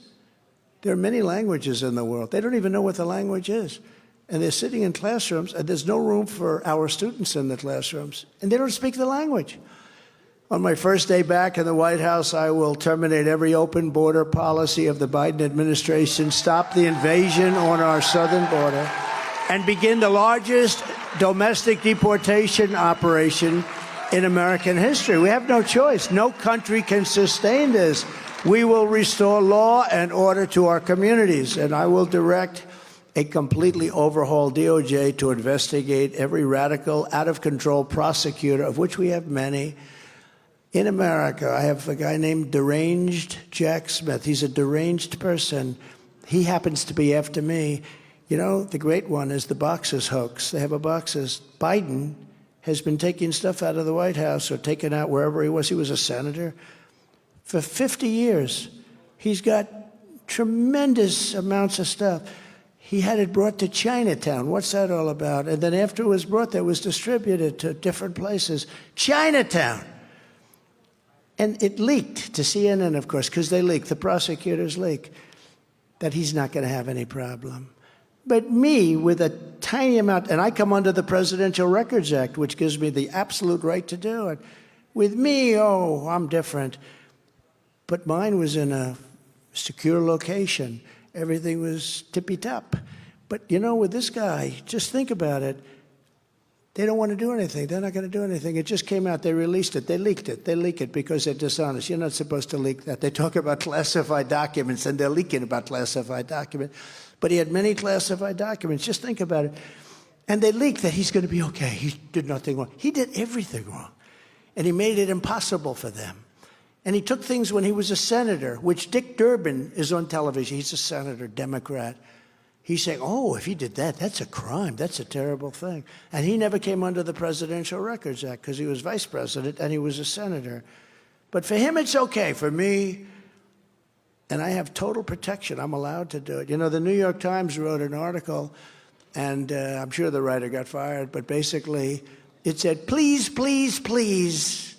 There are many languages in the world. They don't even know what the language is. And they're sitting in classrooms, and there's no room for our students in the classrooms. And they don't speak the language. On my first day back in the White House, I will terminate every open border policy of the Biden administration, stop the invasion on our southern border, and begin the largest domestic deportation operation in American history. We have no choice. No country can sustain this. We will restore law and order to our communities, and I will direct a completely overhauled DOJ to investigate every radical, out-of-control prosecutor, of which we have many, in America. I have a guy named Deranged Jack Smith. He's a deranged person. He happens to be after me. You know, the great one is the boxes hoax. They have a boxes. Biden has been taking stuff out of the White House or taking out wherever he was. He was a senator. For 50 years, he's got tremendous amounts of stuff. He had it brought to Chinatown. What's that all about? And then after it was brought there, it was distributed to different places. Chinatown. And it leaked to CNN, of course, because they leak. The prosecutors leak that he's not going to have any problem. But me, with a tiny amount, and I come under the Presidential Records Act, which gives me the absolute right to do it. With me, oh, I'm different. But mine was in a secure location. Everything was tippy-top. But, you know, with this guy, just think about it. They don't want to do anything. They're not going to do anything. It just came out. They released it. They leaked it. They leak it because they're dishonest. You're not supposed to leak that. They talk about classified documents, and they're leaking about classified documents. But he had many classified documents. Just think about it. And they leaked that he's going to be okay. He did nothing wrong. He did everything wrong. And he made it impossible for them. And he took things when he was a senator, which Dick Durbin is on television. He's a senator, Democrat. He's saying, oh, if he did that, that's a crime. That's a terrible thing. And he never came under the Presidential Records Act because he was vice president and he was a senator. But for him, it's okay. For me, and I have total protection. I'm allowed to do it. You know, the New York Times wrote an article, and I'm sure the writer got fired, but basically it said, please, please, please,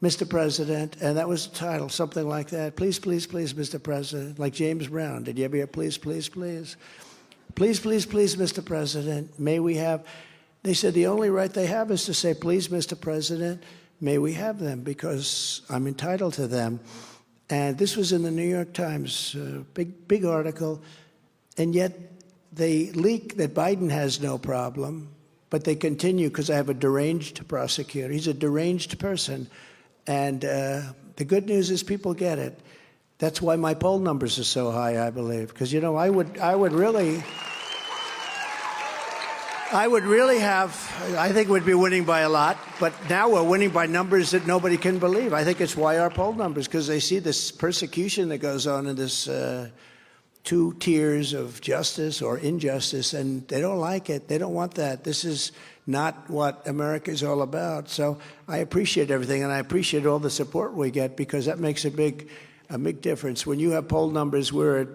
Mr. President, and that was the title, something like that. Please, please, please, Mr. President, like James Brown. Did you ever hear please, please, please? Please, please, please, Mr. President, may we have, they said the only right they have is to say, please, Mr. President, may we have them, because I'm entitled to them. And this was in the New York Times, big article, and yet they leak that Biden has no problem, but they continue because I have a deranged prosecutor. He's a deranged person. And the good news is people get it. That's why my poll numbers are so high, I believe. Because, you know, I would really have, I think we'd be winning by a lot, but now we're winning by numbers that nobody can believe. I think it's why our poll numbers, because they see this persecution that goes on in this two tiers of justice or injustice, and they don't like it. They don't want that. This is not what America is all about. So I appreciate everything, and I appreciate all the support we get, because that makes a big difference. When you have poll numbers where it,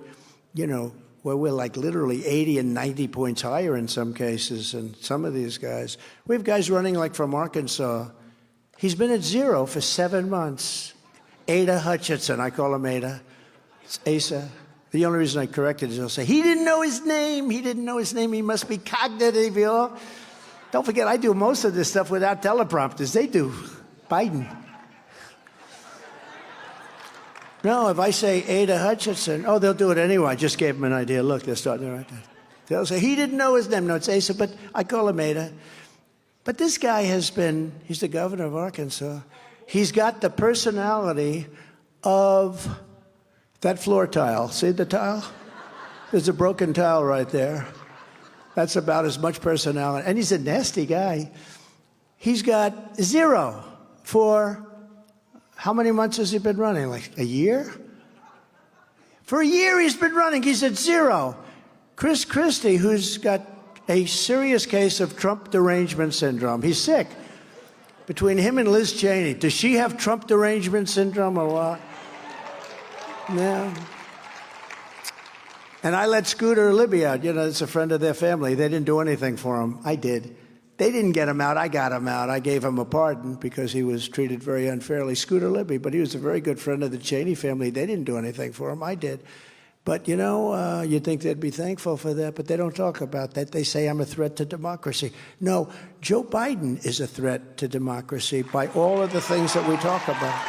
you know, where we're like literally 80 and 90 points higher in some cases, and some of these guys. We have guys running like from Arkansas. He's been at 0 for 7 months. Ada Hutchinson, I call him Ada. It's Asa. The only reason I corrected is he'll say, he didn't know his name. He didn't know his name. He must be cognitive, you know. Don't forget, I do most of this stuff without teleprompters. They do. Biden. No, if I say Ada Hutchinson, oh, they'll do it anyway. I just gave them an idea. Look, they're starting right there. They'll say, he didn't know his name. No, it's Asa, but I call him Ada. But this guy has been, he's the governor of Arkansas. He's got the personality of that floor tile. See the tile? There's a broken tile right there. That's about as much personality. And he's a nasty guy. He's got 0 for... How many months has he been running? Like a year? For a year he's been running. He's at 0. Chris Christie, who's got a serious case of Trump derangement syndrome. He's sick. Between him and Liz Cheney, does she have Trump derangement syndrome or what? No. And I let Scooter Libby out. You know, it's a friend of their family. They didn't do anything for him. I did. They didn't get him out. I got him out. I gave him a pardon because he was treated very unfairly. Scooter Libby, but he was a very good friend of the Cheney family. They didn't do anything for him. I did. But, you know, you'd think they'd be thankful for that, but they don't talk about that. They say I'm a threat to democracy. No, Joe Biden is a threat to democracy by all of the things that we talk about.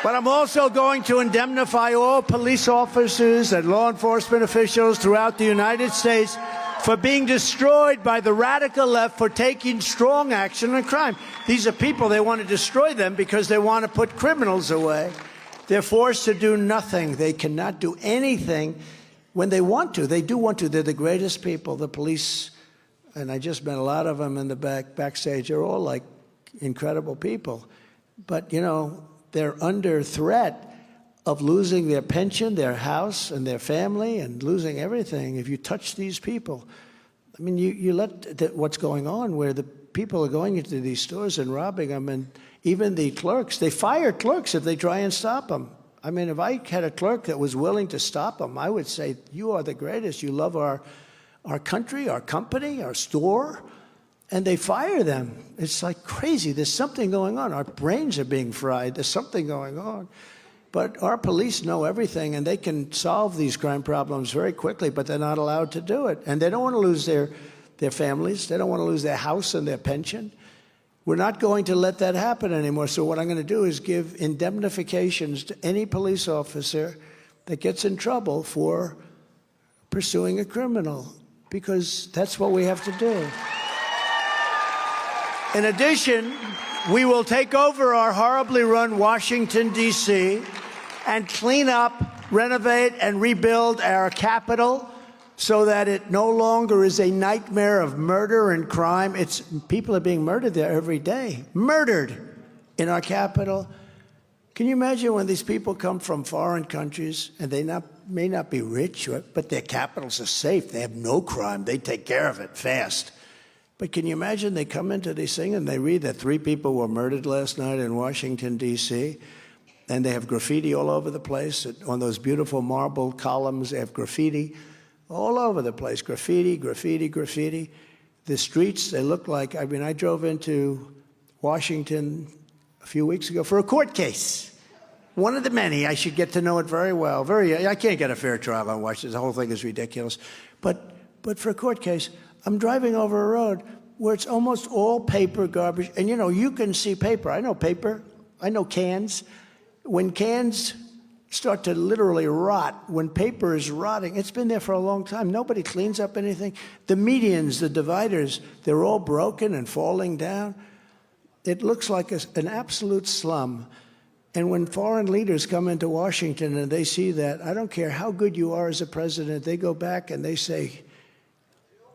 But I'm also going to indemnify all police officers and law enforcement officials throughout the United States for being destroyed by the radical left for taking strong action on crime. These are people, they want to destroy them because they want to put criminals away. They're forced to do nothing. They cannot do anything when they want to. They do want to. They're the greatest people. The police, and I just met a lot of them in the backstage, they're all like incredible people. But, you know, they're under threat of losing their pension, their house, and their family, and losing everything if you touch these people. I mean, you let what's going on where the people are going into these stores and robbing them, and even the clerks, they fire clerks if they try and stop them. I mean, if I had a clerk that was willing to stop them, I would say, you are the greatest. You love our country, our company, our store. And they fire them. It's like crazy. There's something going on. Our brains are being fried. There's something going on. But our police know everything, and they can solve these crime problems very quickly, but they're not allowed to do it. And they don't want to lose their families. They don't want to lose their house and their pension. We're not going to let that happen anymore. So what I'm going to do is give indemnifications to any police officer that gets in trouble for pursuing a criminal, because that's what we have to do. In addition, we will take over our horribly run Washington, D.C., and clean up, renovate, and rebuild our Capitol so that it no longer is a nightmare of murder and crime. People are being murdered there every day. Murdered in our Capitol. Can you imagine when these people come from foreign countries and they may not be rich, but their capitals are safe. They have no crime. They take care of it fast. But can you imagine they come into this thing and they read that 3 people were murdered last night in Washington, D.C., and they have graffiti all over the place. On those beautiful marble columns, they have graffiti all over the place. Graffiti, graffiti, graffiti. The streets, they look like, I mean, I drove into Washington a few weeks ago for a court case. One of the many. I should get to know it very well. I can't get a fair trial on Washington. The whole thing is ridiculous. But for a court case, I'm driving over a road where it's almost all paper garbage. And, you know, you can see paper. I know paper. I know cans. When cans start to literally rot, when paper is rotting, it's been there for a long time. Nobody cleans up anything. The medians, the dividers, they're all broken and falling down. It looks like an absolute slum. And when foreign leaders come into Washington and they see that, I don't care how good you are as a president, they go back and they say,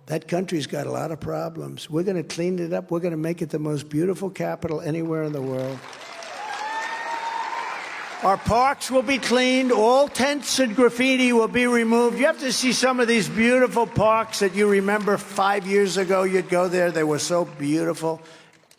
that country's got a lot of problems. We're going to clean it up. We're going to make it the most beautiful capital anywhere in the world. Our parks will be cleaned. All tents and graffiti will be removed. You have to see some of these beautiful parks that you remember 5 years ago. You'd go there. They were so beautiful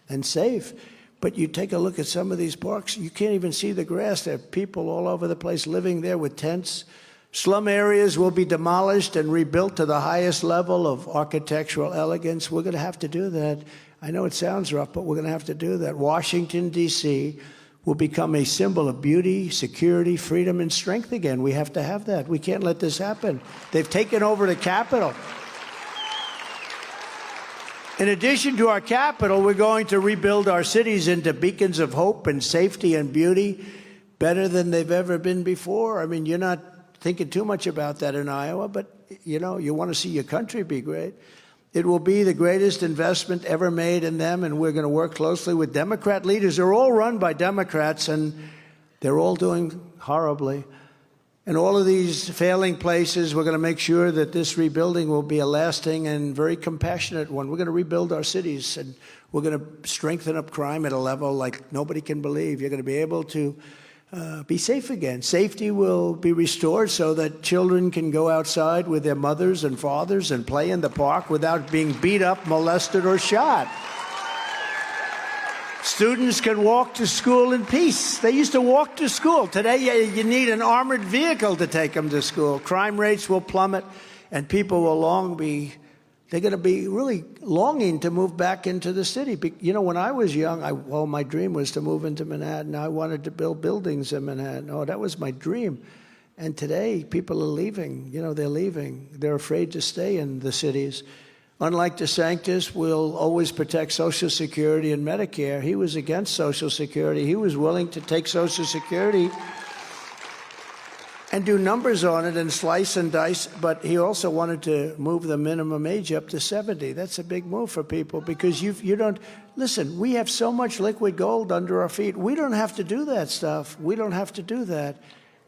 and safe. But you take a look at some of these parks, you can't even see the grass. There are people all over the place living there with tents. Slum areas will be demolished and rebuilt to the highest level of architectural elegance. We're going to have to do that. I know it sounds rough, but we're going to have to do that. Washington, D.C. will become a symbol of beauty, security, freedom, and strength again. We have to have that. We can't let this happen. They've taken over the Capitol. In addition to our capital, we're going to rebuild our cities into beacons of hope and safety and beauty better than they've ever been before. I mean, you're not thinking too much about that in Iowa, but, you know, you want to see your country be great. It will be the greatest investment ever made in them, and we're going to work closely with Democrat leaders. They're all run by Democrats, and they're all doing horribly. And all of these failing places, we're going to make sure that this rebuilding will be a lasting and very compassionate one. We're going to rebuild our cities, and we're going to strengthen up crime at a level like nobody can believe. You're going to be able to be safe again. Safety will be restored so that children can go outside with their mothers and fathers and play in the park without being beat up, molested, or shot. Students can walk to school in peace. They used to walk to school. Today, you need an armored vehicle to take them to school. Crime rates will plummet, and people will they're going to be really longing to move back into the city. You know, when I was young, my dream was to move into Manhattan. I wanted to build buildings in Manhattan. Oh, that was my dream. And today, people are leaving. You know, they're leaving. They're afraid to stay in the cities. Unlike DeSantis, we'll always protect Social Security and Medicare. He was against Social Security. He was willing to take Social Security and do numbers on it and slice and dice, but he also wanted to move the minimum age up to 70. That's a big move for people because you don't, listen, we have so much liquid gold under our feet. We don't have to do that stuff. We don't have to do that.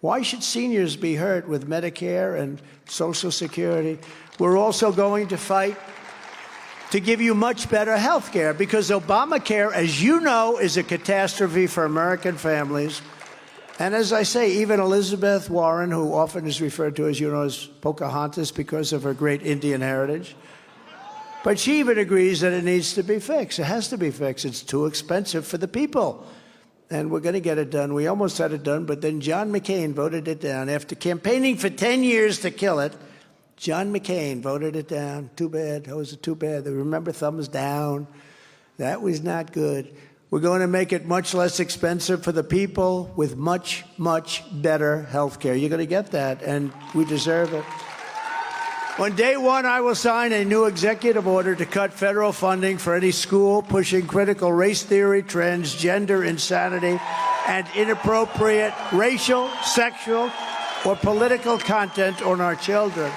Why should seniors be hurt with Medicare and Social Security? We're also going to fight to give you much better health care because Obamacare, as you know, is a catastrophe for American families. And as I say, even Elizabeth Warren, who often is referred to, as you know, as Pocahontas because of her great Indian heritage, but she even agrees that it needs to be fixed. It has to be fixed. It's too expensive for the people. And we're going to get it done. We almost had it done, but then John McCain voted it down. After campaigning for 10 years to kill it, John McCain voted it down. Too bad. That was too bad. Remember, thumbs down. That was not good. We're going to make it much less expensive for the people with much, much better health care. You're going to get that, and we deserve it. On day one, I will sign a new executive order to cut federal funding for any school pushing critical race theory, transgender insanity, and inappropriate racial, sexual, or political content on our children.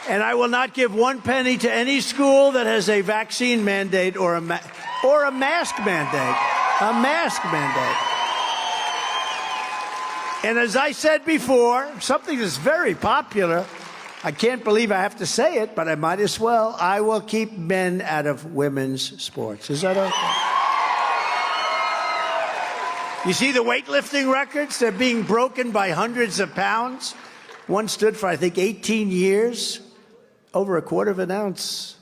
And I will not give one penny to any school that has a vaccine mandate or a mask mandate. A mask mandate. And as I said before, something that's very popular, I can't believe I have to say it, but I might as well. I will keep men out of women's sports. Is that okay? You see the weightlifting records? They're being broken by hundreds of pounds. One stood for, I think, 18 years, over a quarter of an ounce.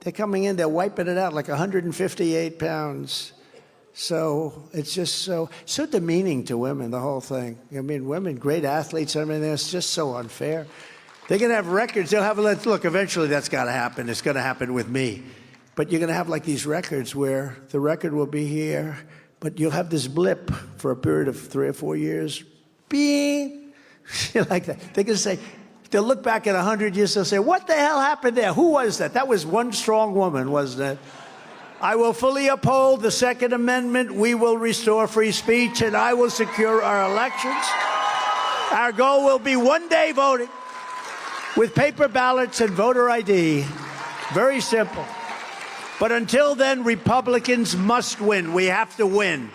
They're coming in, they're wiping it out like 158 pounds. So it's just so demeaning to women, the whole thing. I mean, women, great athletes, I mean, it's just so unfair. They're going to have records. They'll have, look, eventually that's got to happen. It's going to happen with me. But you're going to have like these records where the record will be here, but you'll have this blip for a period of 3 or 4 years. Beep. Like that. They're going to say, they'll look back at 100 years, they'll say, what the hell happened there? Who was that? That was one strong woman, wasn't it? I will fully uphold the Second Amendment. We will restore free speech, and I will secure our elections. Our goal will be one day voting with paper ballots and voter ID. Very simple. But until then, Republicans must win. We have to win.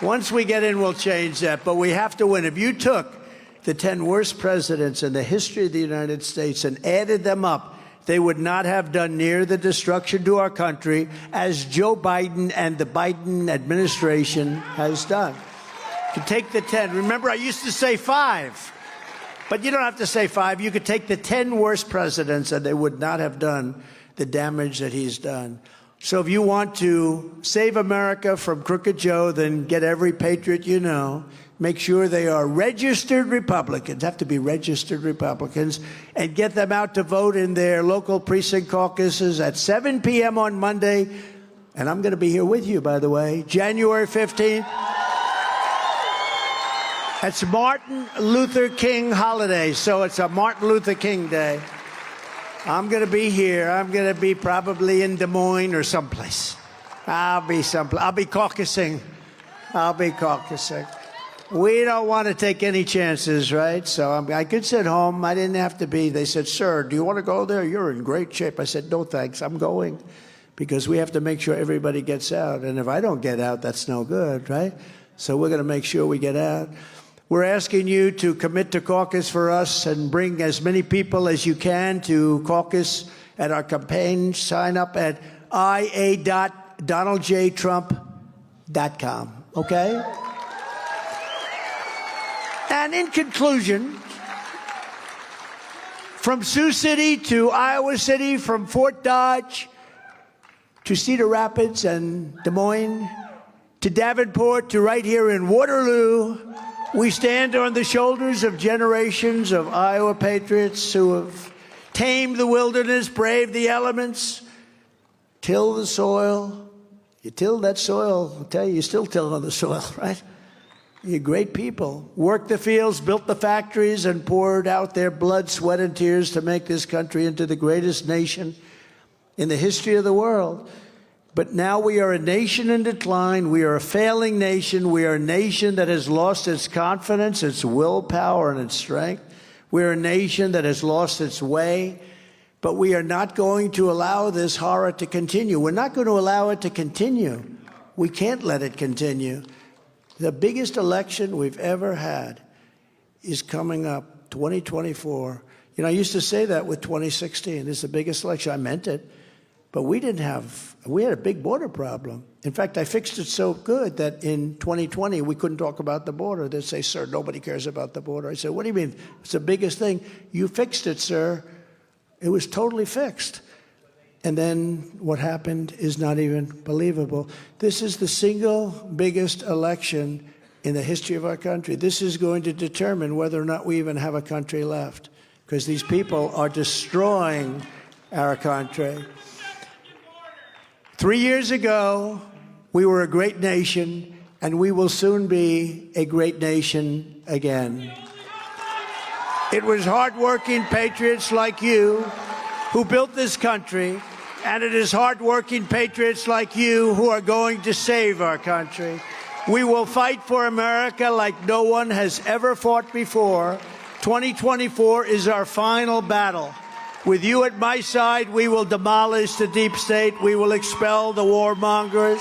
Once we get in, we'll change that. But we have to win. If you took the 10 worst presidents in the history of the United States and added them up, they would not have done near the destruction to our country as Joe Biden and the Biden administration has done. You take the 10. Remember, I used to say 5. But you don't have to say 5. You could take the 10 worst presidents and they would not have done the damage that he's done. So if you want to save America from Crooked Joe, then get every patriot you know. Make sure they are registered Republicans, have to be registered Republicans, and get them out to vote in their local precinct caucuses at 7 p.m. on Monday. And I'm going to be here with you, by the way, January 15th. It's Martin Luther King holiday, so it's a Martin Luther King Day. I'm going to be here. I'm going to be probably in Des Moines or someplace. I'll be caucusing. We don't want to take any chances, right? So I could sit home. I didn't have to be. They said, sir, do you want to go there? You're in great shape. I said, no, thanks. I'm going because we have to make sure everybody gets out. And if I don't get out, that's no good, right? So we're going to make sure we get out. We're asking you to commit to caucus for us and bring as many people as you can to caucus at our campaign. Sign up at ia.donaldjtrump.com, okay? And in conclusion, from Sioux City to Iowa City, from Fort Dodge to Cedar Rapids and Des Moines to Davenport to right here in Waterloo, we stand on the shoulders of generations of Iowa patriots who have tamed the wilderness, braved the elements, tilled the soil. You tilled that soil, I'll tell you, you still till on the soil, right? You're great people. Worked the fields, built the factories, and poured out their blood, sweat, and tears to make this country into the greatest nation in the history of the world. But now we are a nation in decline. We are a failing nation. We are a nation that has lost its confidence, its willpower, and its strength. We are a nation that has lost its way. But we are not going to allow this horror to continue. We're not going to allow it to continue. We can't let it continue. The biggest election we've ever had is coming up, 2024. You know, I used to say that with 2016. This is the biggest election. I meant it. But we had a big border problem. In fact, I fixed it so good that in 2020, we couldn't talk about the border. They'd say, sir, nobody cares about the border. I said, what do you mean? It's the biggest thing. You fixed it, sir. It was totally fixed. And then what happened is not even believable. This is the single biggest election in the history of our country. This is going to determine whether or not we even have a country left, because these people are destroying our country. 3 years ago, we were a great nation, and we will soon be a great nation again. It was hardworking patriots like you who built this country, and it is hardworking patriots like you who are going to save our country. We will fight for America like no one has ever fought before. 2024 is our final battle. With you at my side, we will demolish the deep state. We will expel the warmongers.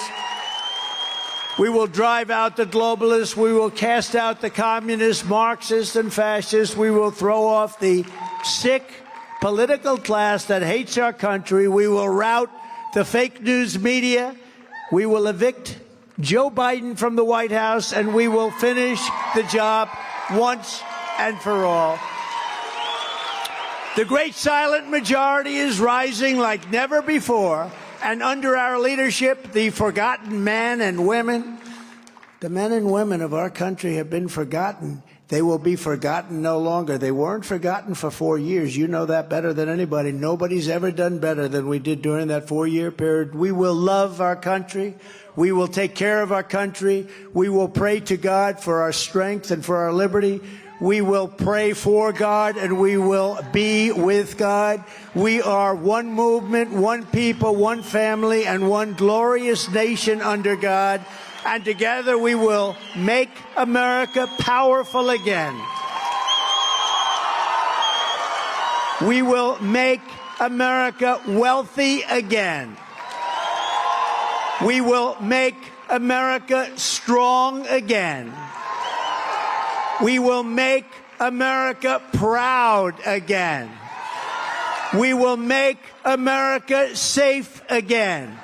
We will drive out the globalists. We will cast out the communists, Marxists, and fascists. We will throw off the sick political class that hates our country. We will rout the fake news media. We will evict Joe Biden from the White House, and we will finish the job once and for all. The great silent majority is rising like never before, and under our leadership, the forgotten men and women, the men and women of our country have been forgotten. They will be forgotten no longer. They weren't forgotten for 4 years. You know that better than anybody. Nobody's ever done better than we did during that 4-year period. We will love our country. We will take care of our country. We will pray to God for our strength and for our liberty. We will pray for God, and we will be with God. We are one movement, one people, one family, and one glorious nation under God. And together we will make America powerful again. We will make America wealthy again. We will make America strong again. We will make America proud again. We will make America safe again.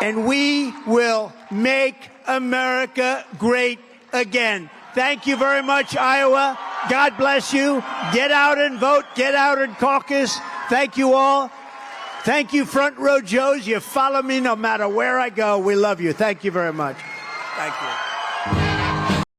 And we will make America great again. Thank you very much, Iowa. God bless you. Get out and vote. Get out and caucus. Thank you all. Thank you, Front Row Joes. You follow me no matter where I go. We love you. Thank you very much. Thank you.